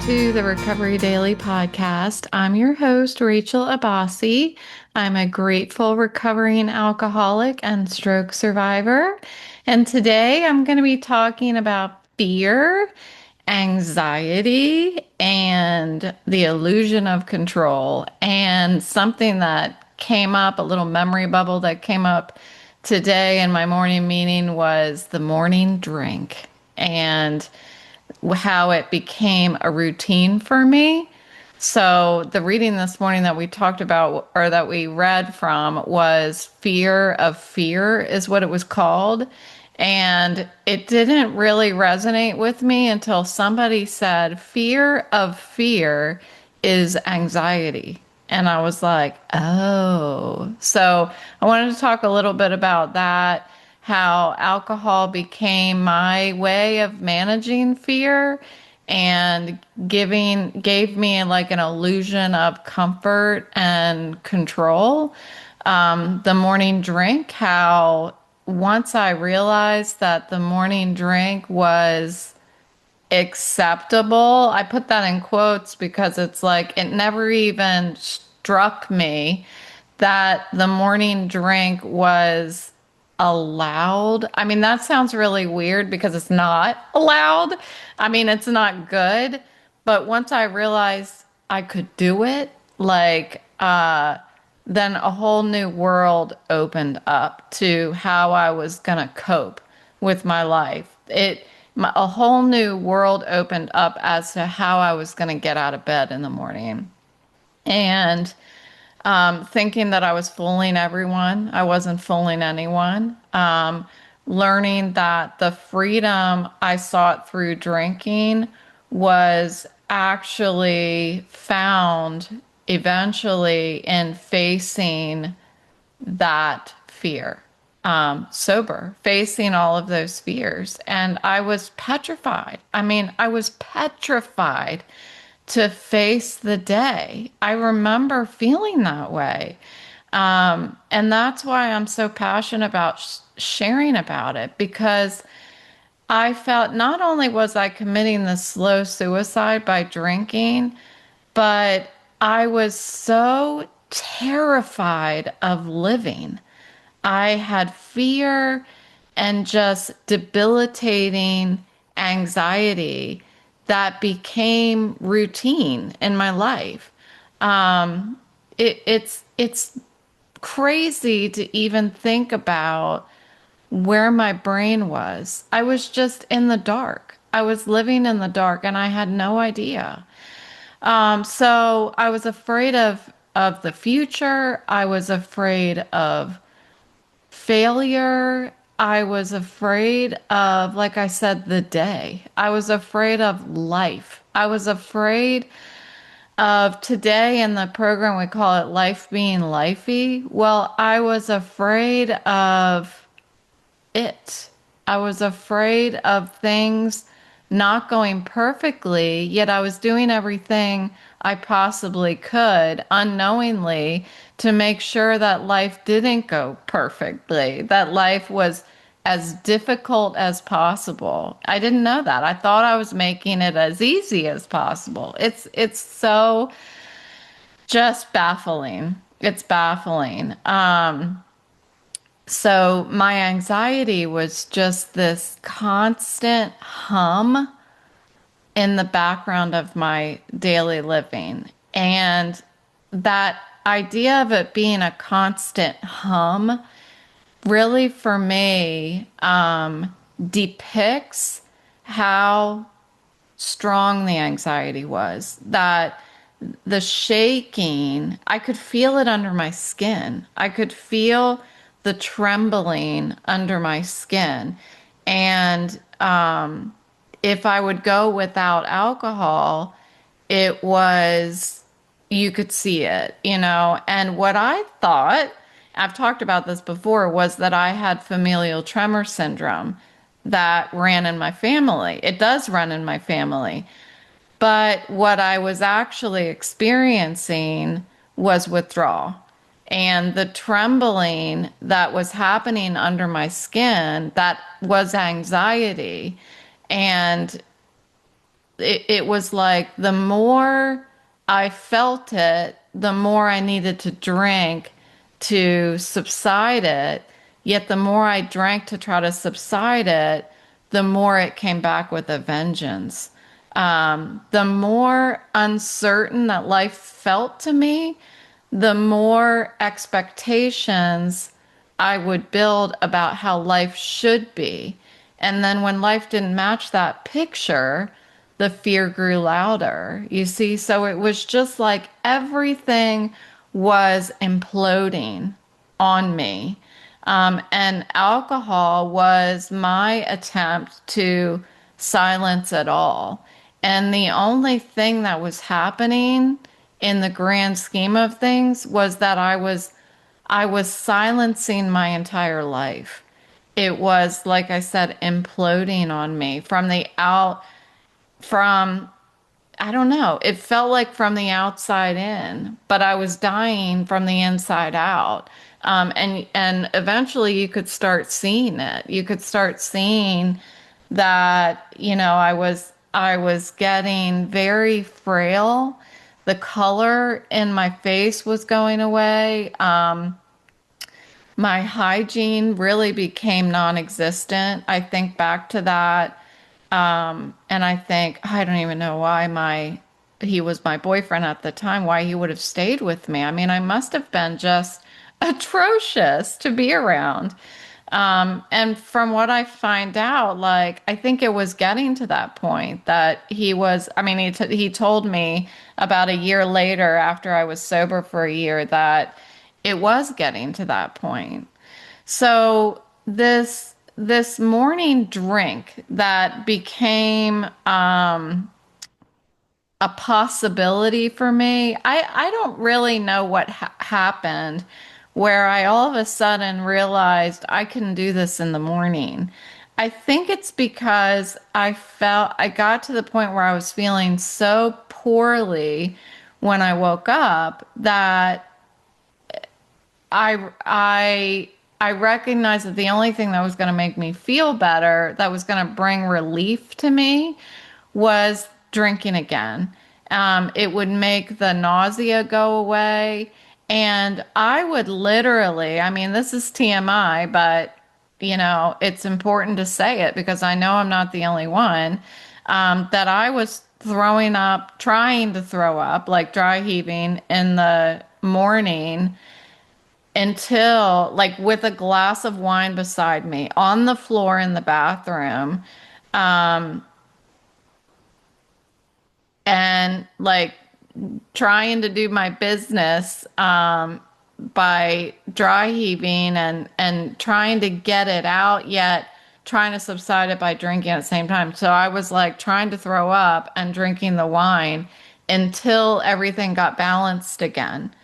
to the Recovery Daily podcast. I'm your host, Rachel Abassi. I'm a grateful recovering alcoholic and stroke survivor. And today I'm going to be talking about fear, anxiety, and the illusion of control. And something that came up, a little memory bubble that came up today in my morning meeting was the morning drink. And how it became a routine for me. So the reading this morning that we talked about or that we read from was Fear of Fear is what it was called. And it didn't really resonate with me until somebody said, Fear of fear is anxiety. And I was like, oh. So I wanted to talk a little bit about that, how alcohol became my way of managing fear and gave me like an illusion of comfort and control. The morning drink, how once I realized that the morning drink was acceptable, I put that in quotes because it's like it never even struck me that the morning drink was allowed. I mean, that sounds really weird because it's not allowed. I mean, it's not good. But once I realized I could do it, then a whole new world opened up to how I was going to cope with my life. A whole new world opened up as to how I was going to get out of bed in the morning. And thinking that I was fooling everyone. I wasn't fooling anyone. Learning that the freedom I sought through drinking was actually found eventually in facing that fear, sober, facing all of those fears. And I was petrified. I mean, I was petrified to face the day. I remember feeling that way. And that's why I'm so passionate about sharing about it, because I felt not only was I committing the slow suicide by drinking, but I was so terrified of living. I had fear and just debilitating anxiety that became routine in my life. It's crazy to even think about where my brain was. I was just in the dark. I was living in the dark, and I had no idea. So I was afraid of the future. I was afraid of failure. I was afraid of, like I said, the day. I was afraid of life. I was afraid of today in the program, we call it life being lifey. Well, I was afraid of it. I was afraid of things not going perfectly, yet I was doing everything I possibly could unknowingly to make sure that life didn't go perfectly, that life was as difficult as possible. I didn't know that. I thought I was making it as easy as possible. It's so just baffling. It's baffling. So my anxiety was just this constant hum in the background of my daily living. And that idea of it being a constant hum really for me depicts how strong the anxiety was. That the shaking, I could feel it under my skin. I could feel the trembling under my skin. And if I would go without alcohol, it was, you could see it, you know. And what I thought, I've talked about this before, was that I had familial tremor syndrome that ran in my family. It does run in my family. But what I was actually experiencing was withdrawal. And the trembling that was happening under my skin, that was anxiety. And it was like the more I felt it, the more I needed to drink to subside it. Yet the more I drank to try to subside it, the more it came back with a vengeance. The more uncertain that life felt to me, the more expectations I would build about how life should be. And then when life didn't match that picture, the fear grew louder. You see, so it was just like everything was imploding on me. And alcohol was my attempt to silence it all. And the only thing that was happening in the grand scheme of things was that I was silencing my entire life. It was, like I said, imploding on me from the out, from, I don't know, it felt like from the outside in, but I was dying from the inside out. And eventually you could start seeing it. You could start seeing that, I was getting very frail. The color in my face was going away. My hygiene really became non-existent. I think back to that, and I think I don't even know why my he was my boyfriend at the time, why he would have stayed with me. I mean, I must have been just atrocious to be around. And from what I find out, like, I think it was getting to that point that he was, I mean, he told me about a year later after I was sober for a year that it was getting to that point. So this morning drink that became a possibility for me. I don't really know what happened where I all of a sudden realized I can do this in the morning. I think it's because I got to the point where I was feeling so poorly when I woke up that I recognized that the only thing that was going to make me feel better, that was going to bring relief to me, was drinking again. It would make the nausea go away. And I would literally, I mean, this is TMI, but it's important to say it because I know I'm not the only one, that I was throwing up, trying to throw up, like dry heaving in the morning until, like, with a glass of wine beside me on the floor in the bathroom, um, and like trying to do my business by dry heaving and trying to get it out, yet trying to subside it by drinking at the same time. So I was like trying to throw up and drinking the wine until everything got balanced again.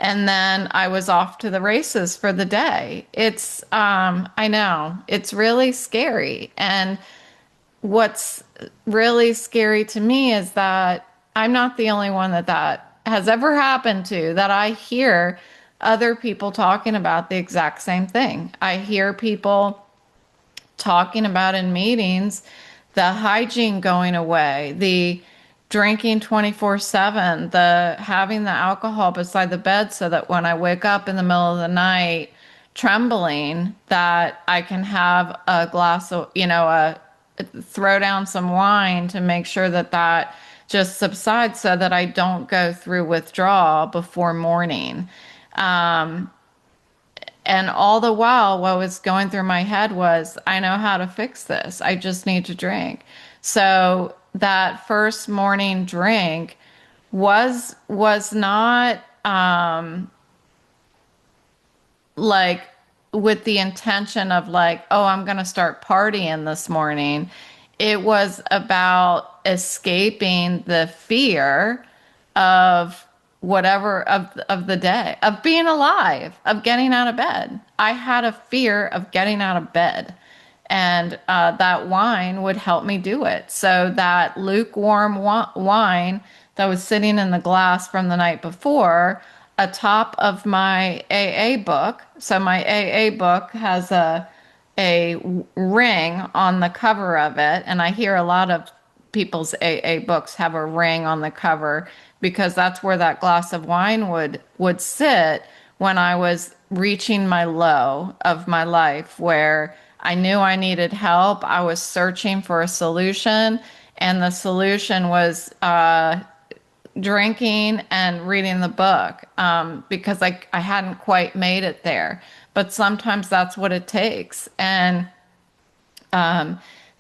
And then I was off to the races for the day. I know, it's really scary. And what's really scary to me is that I'm not the only one that has ever happened to, that I hear other people talking about the exact same thing. I hear people talking about in meetings the hygiene going away, the drinking 24/7, the having the alcohol beside the bed so that when I wake up in the middle of the night trembling, that I can have a glass of, throw down some wine to make sure that just subsides so that I don't go through withdrawal before morning. Um, and all the while, what was going through my head was, I know how to fix this. I just need to drink. So that first morning drink was not like with the intention of like, oh, I'm going to start partying this morning. It was about escaping the fear of whatever of the day, of being alive, of getting out of bed. I had a fear of getting out of bed, and that wine would help me do it. So that lukewarm wine that was sitting in the glass from the night before, atop of my AA book. So my AA book has a ring on the cover of it, and I hear a lot of people's AA books have a ring on the cover because that's where that glass of wine would sit when I was reaching my low of my life, where I knew I needed help. I was searching for a solution, and the solution was drinking and reading the book, because I hadn't quite made it there. But sometimes that's what it takes. And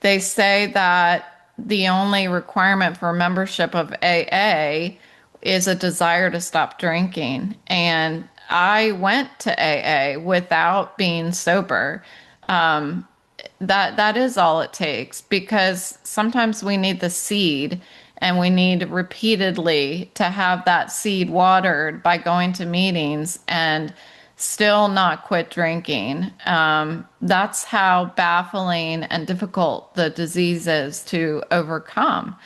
they say that the only requirement for membership of AA is a desire to stop drinking. And I went to AA without being sober. That is all it takes, because sometimes we need the seed, and we need repeatedly to have that seed watered by going to meetings and still not quit drinking. That's how baffling and difficult the disease is to overcome.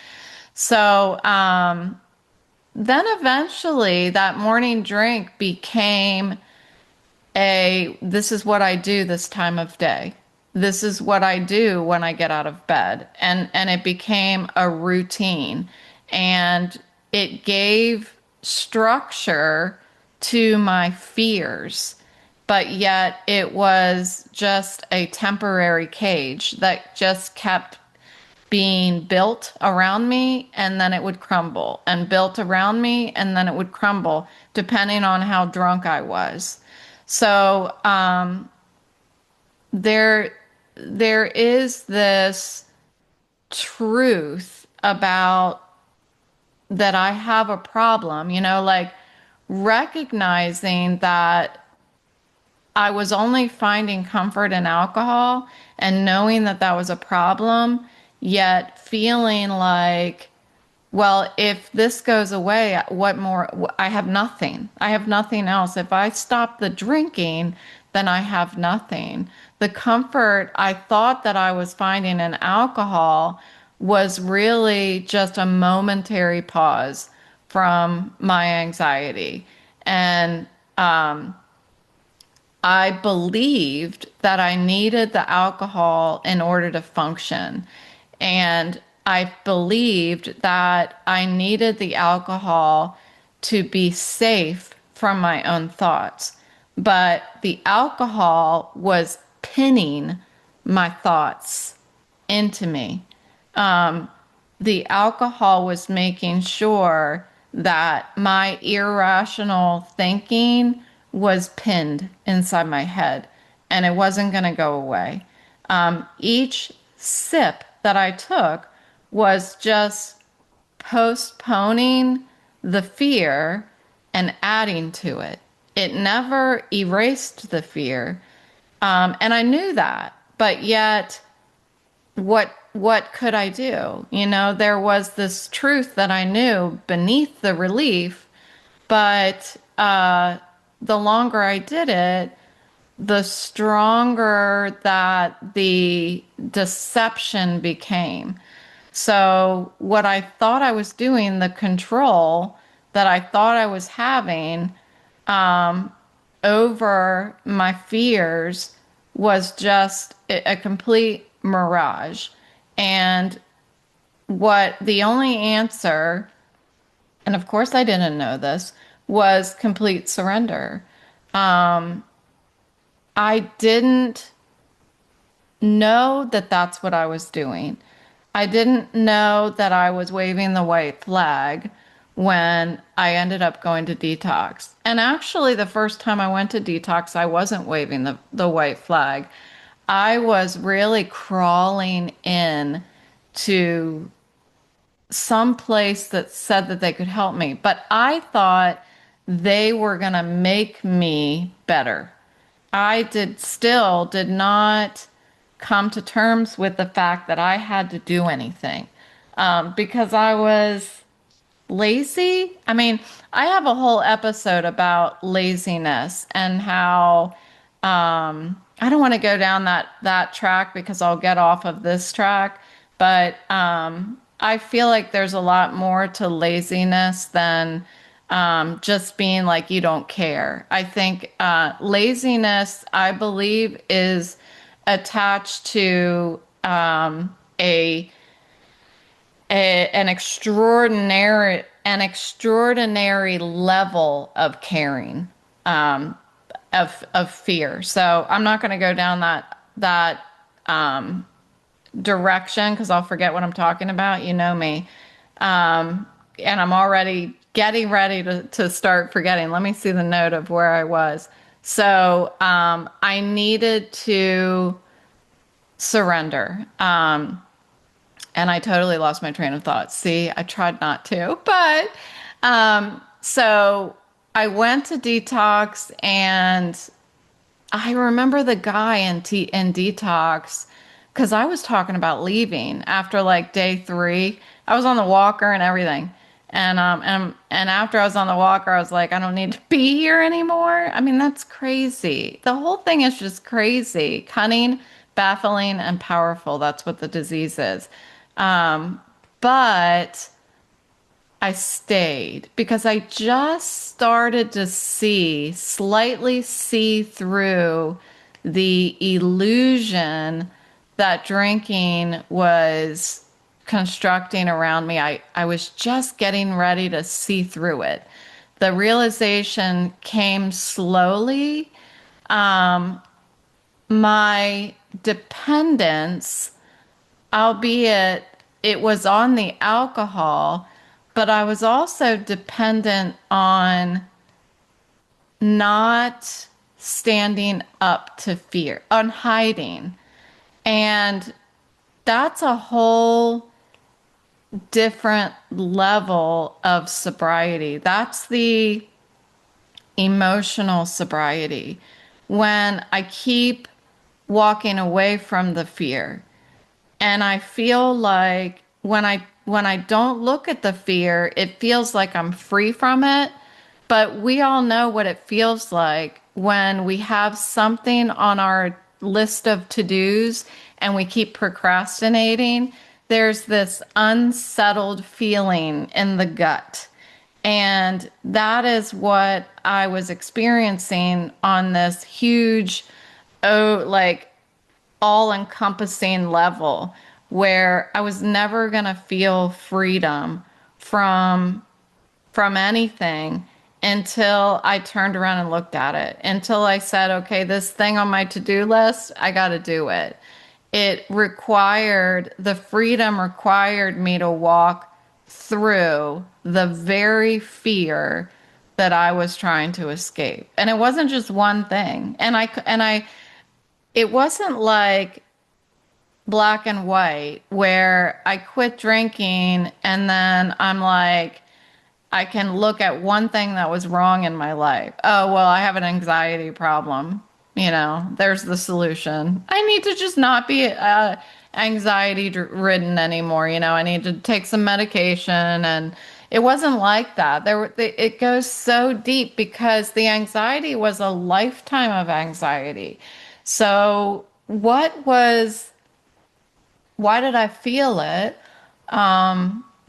So then eventually that morning drink became this is what I do this time of day. This is what I do when I get out of bed. And it became a routine, and it gave structure to my fears, but yet it was just a temporary cage that just kept being built around me, and then it would crumble, and built around me, and then it would crumble, depending on how drunk I was. So there is this truth about that I have a problem, like recognizing that I was only finding comfort in alcohol, and knowing that that was a problem, yet feeling like, well, if this goes away, what more? I have nothing. I have nothing else. If I stop the drinking, then I have nothing. The comfort I thought that I was finding in alcohol was really just a momentary pause from my anxiety. And I believed that I needed the alcohol in order to function. And I believed that I needed the alcohol to be safe from my own thoughts. But the alcohol was pinning my thoughts into me. The alcohol was making sure that my irrational thinking was pinned inside my head, and it wasn't going to go away. Each sip that I took was just postponing the fear and adding to it. It never erased the fear. And I knew that, but yet what could I do? There was this truth that I knew beneath the relief, but the longer I did it, the stronger that the deception became. So what I thought I was doing, the control that I thought I was having over my fears, was just a complete mirage. And what the only answer, and of course I didn't know this, was complete surrender. I didn't know that that's what I was doing. I didn't know that I was waving the white flag when I ended up going to detox. And actually, the first time I went to detox, I wasn't waving the white flag. I was really crawling in to some place that said that they could help me. But I thought they were going to make me better. I did not come to terms with the fact that I had to do anything, because I was lazy. I mean, I have a whole episode about laziness and how I don't want to go down that track because I'll get off of this track, but I feel like there's a lot more to laziness than just being like you don't care. I think laziness, I believe, is attached to a an extraordinary level of caring, um, of fear. So I'm not going to go down that direction because I'll forget what I'm talking about. You know me. And I'm already getting ready to start forgetting. Let me see the note of where I was. So I needed to surrender. And I totally lost my train of thought. See, I tried not to, but so I went to detox, and I remember the guy in detox because I was talking about leaving after like day three. I was on the walker and everything. And after I was on the walker, I was like, I don't need to be here anymore. I mean, that's crazy. The whole thing is just crazy. Cunning, baffling, and powerful. That's what the disease is. But I stayed because I just started to slightly see through the illusion that drinking was constructing around me. I was just getting ready to see through it. The realization came slowly. My dependence, albeit it was on the alcohol, but I was also dependent on not standing up to fear, on hiding. And that's a whole different level of sobriety. That's the emotional sobriety. When I keep walking away from the fear, and I feel like when I don't look at the fear, it feels like I'm free from it. But we all know what it feels like when we have something on our list of to-dos and we keep procrastinating. There's this unsettled feeling in the gut. And that is what I was experiencing on this huge, oh, like all encompassing level where I was never going to feel freedom from anything until I turned around and looked at it. Until I said, okay, this thing on my to-do list, I got to do it. The freedom required me to walk through the very fear that I was trying to escape. And it wasn't just one thing. It wasn't like black and white where I quit drinking and then I'm like, I can look at one thing that was wrong in my life. Oh, well, I have an anxiety problem. There's the solution. I need to just not be anxiety ridden anymore. I need to take some medication. And it wasn't like that. It goes so deep because the anxiety was a lifetime of anxiety. So, why did I feel it?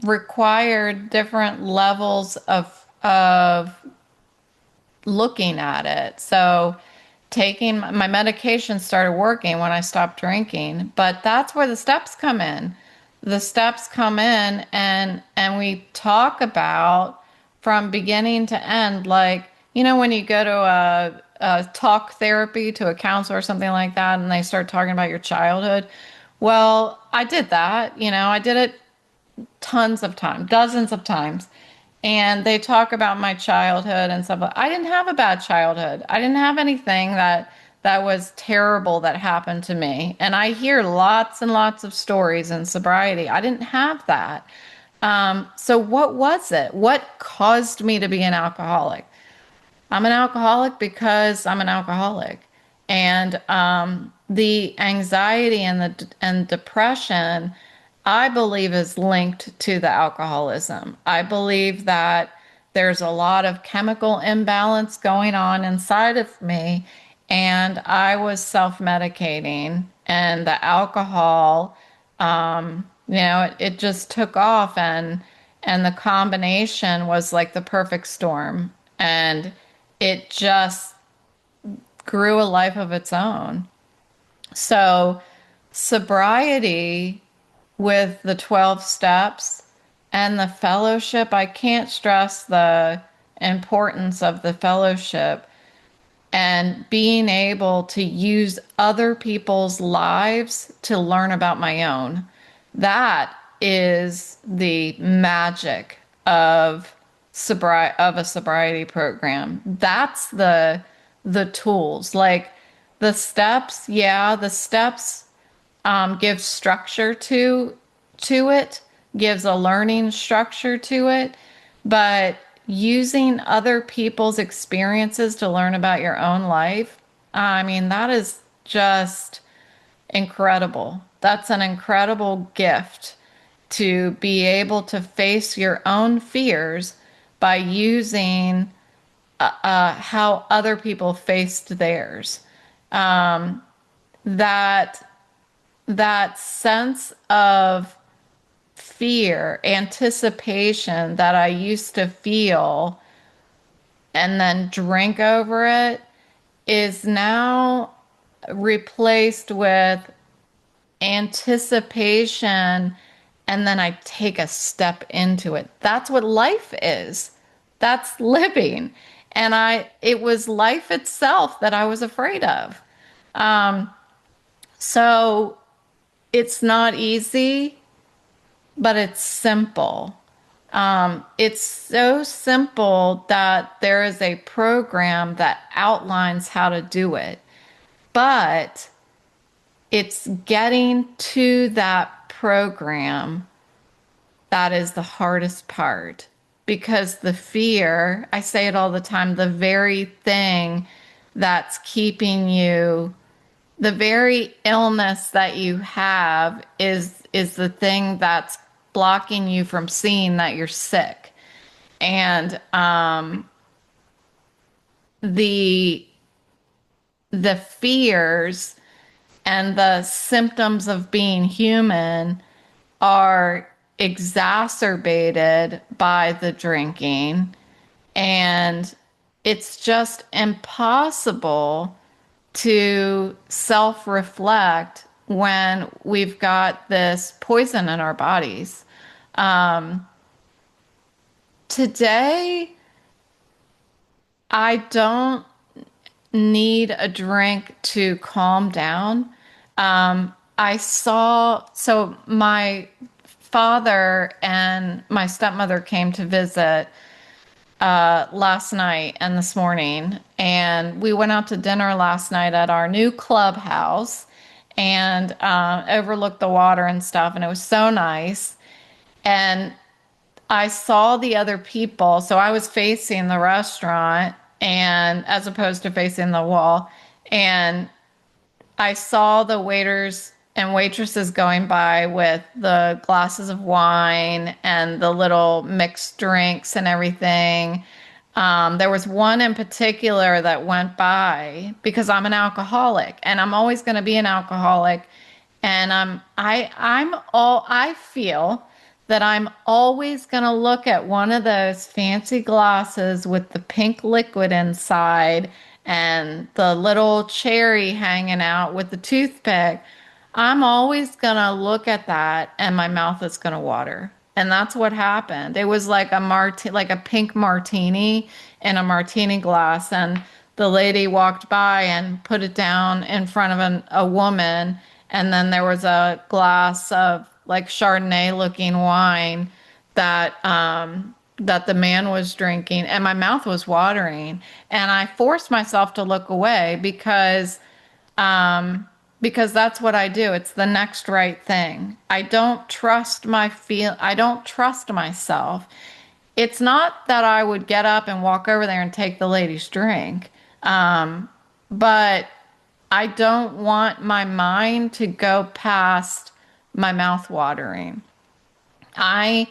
Required different levels of looking at it. So taking my medication started working when I stopped drinking, but that's where the steps come in. The steps come in and we talk about from beginning to end, like, when you go to a talk therapy to a counselor or something like that, and they start talking about your childhood. Well, I did that. I did it tons of times, dozens of times. And they talk about my childhood and stuff. I didn't have a bad childhood. I didn't have anything that was terrible that happened to me. And I hear lots and lots of stories in sobriety. I didn't have that. So what was it? What caused me to be an alcoholic? I'm an alcoholic because I'm an alcoholic. And the anxiety and depression, I believe, is linked to the alcoholism. I believe that there's a lot of chemical imbalance going on inside of me, and I was self-medicating, and the alcohol, it just took off, and the combination was like the perfect storm, and it just grew a life of its own. So sobriety with the 12 steps and the fellowship. I can't stress the importance of the fellowship and being able to use other people's lives to learn about my own. That is the magic of of a sobriety program. That's the tools. Like the steps, yeah, the steps give structure to it, gives a learning structure to it, but using other people's experiences to learn about your own life, I mean, that is just incredible. That's an incredible gift to be able to face your own fears by using how other people faced theirs. Um, that that sense of fear, anticipation that I used to feel and then drink over it is now replaced with anticipation, and then I take a step into it. That's what life is. That's living. And it was life itself that I was afraid of. Um, so it's not easy, but it's simple. It's so simple that there is a program that outlines how to do it. But it's getting to that program that is the hardest part because the fear, I say it all the time, the very thing that's keeping you, the very illness that you have is the thing that's blocking you from seeing that you're sick. And the the fears and the symptoms of being human are exacerbated by the drinking. And it's just impossible to self reflect when we've got this poison in our bodies. Um, Today, I don't need a drink to calm down. So my father and my stepmother came to visit last night and this morning, and we went out to dinner last night at our new clubhouse and overlooked the water and stuff, and it was so nice. And I saw the other people, so I was facing the restaurant and as opposed to facing the wall, and I saw the waiters and waitresses going by with the glasses of wine and the little mixed drinks and everything. There was one in particular that went by because I'm an alcoholic and I'm always going to be an alcoholic. And I feel that I'm always going to look at one of those fancy glasses with the pink liquid inside and the little cherry hanging out with the toothpick. I'm always going to look at that and my mouth is going to water. And that's what happened. It was like like a pink martini in a martini glass. And the lady walked by and put it down in front of a woman. And then there was a glass of like Chardonnay looking wine that the man was drinking, and my mouth was watering. And I forced myself to look away because that's what I do. It's the next right thing. I don't trust myself. It's not that I would get up and walk over there and take the lady's drink. But I don't want my mind to go past my mouth watering. I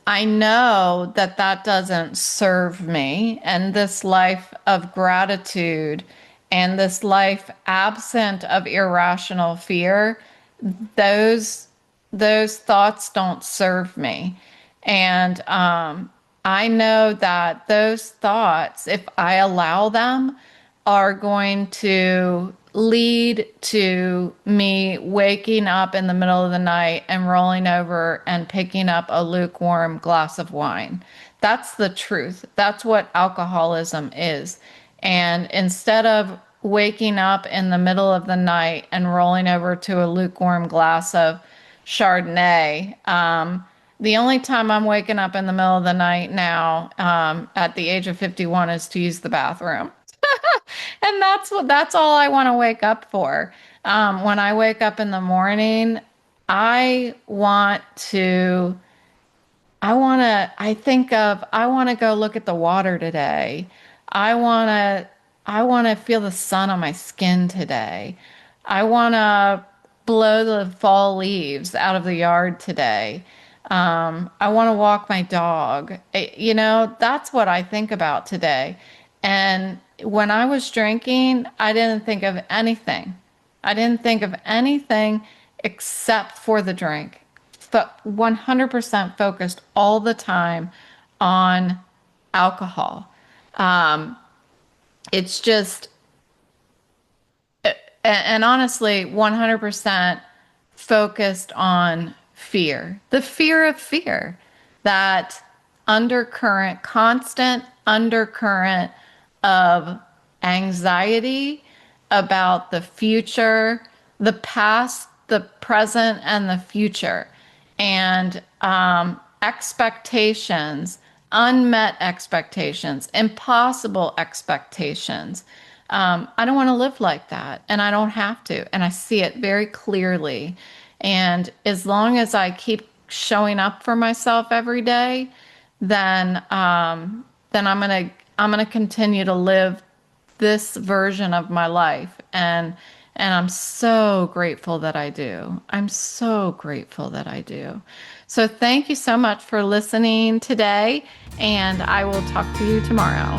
I know that that doesn't serve me, and this life of gratitude and this life absent of irrational fear, those those thoughts don't serve me. And I know that those thoughts, if I allow them, are going to lead to me waking up in the middle of the night and rolling over and picking up a lukewarm glass of wine. That's the truth. That's what alcoholism is. And instead of waking up in the middle of the night and rolling over to a lukewarm glass of Chardonnay, the only time I'm waking up in the middle of the night now, at the age of 51, is to use the bathroom. And that's all I want to wake up for. When I wake up in the morning, I want to I want to go look at the water today. I want to I want to feel the sun on my skin today. I want to blow the fall leaves out of the yard today. I want to walk my dog. That's what I think about today. And when I was drinking, I didn't think of anything. I didn't think of anything except for the drink. 100% focused all the time on alcohol. Um, it's just, and honestly, 100% focused on fear. The fear of fear, that undercurrent, constant undercurrent of anxiety about the future, the past, the present, and the future, and expectations, unmet expectations, impossible expectations. I don't want to live like that, and I don't have to, and I see it very clearly. And as long as I keep showing up for myself every day, then I'm gonna continue to live this version of my life, and I'm so grateful that I do. I'm so grateful that I do. So thank you so much for listening today, and I will talk to you tomorrow.